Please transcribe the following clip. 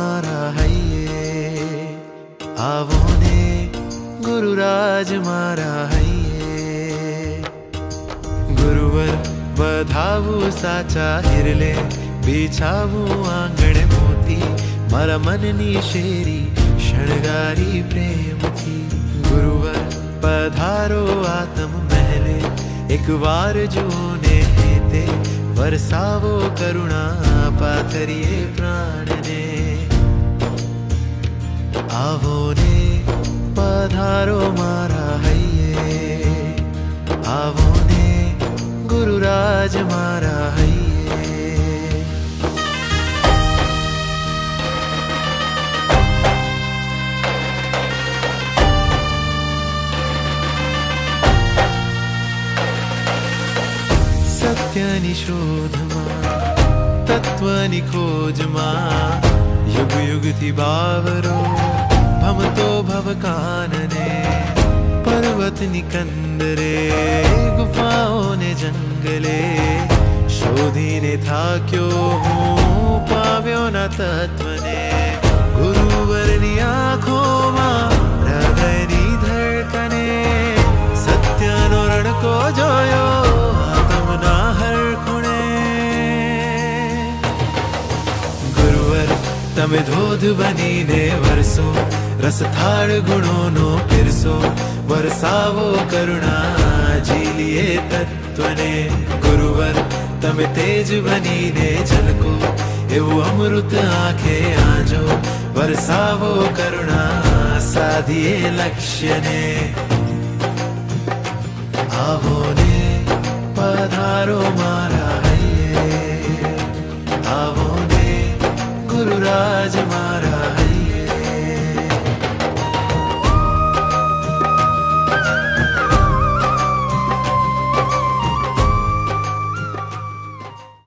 મારા હૈયે, આવો ને ગુરુરાજ મારા હૈયે. ગુરુવર વધાવું સાચા હિરલે, બિછાવું આંગણે મોતી, મારા મનની શેરી શણગારી પ્રેમથી. ગુરુવર પધારો આતમ મહેલે, એક વાર જુઓ ને હેતે, વરસાવો કરુણા પાથરીએ પ્રાણને. આવો ને પધારો મારા હૈયે, આવો ને ગુરુરાજ મારા હૈયે. સત્યની શોધમાં, તત્વની ખોજમાં, યુગ યુગથી બાવરો ભમતો ભવકાનને. પર્વતની કંદરે, ગુફાઓને જંગલે, શોધીને થાક્યો હું, પાવ્યો ના તત્વને. ગુરુવરની આંખોમાં હૃદયની ધડકને, સત્યનો રણકો જોયો આત્મના હર ખૂણે. ગુરુવર તમે ધોધ બનીને વરસો, રસથાળ ગુણોનો પીરસો, વરસાવો કરુણા ઝીલીએ તત્વને. ગુરુવર તમે તેજ બનીને ઝલકો, એવું અમૃત આંખે આજો, વરસાવો કરુણા સાધીએ લક્ષ્યને. આવો ને પધારો મારા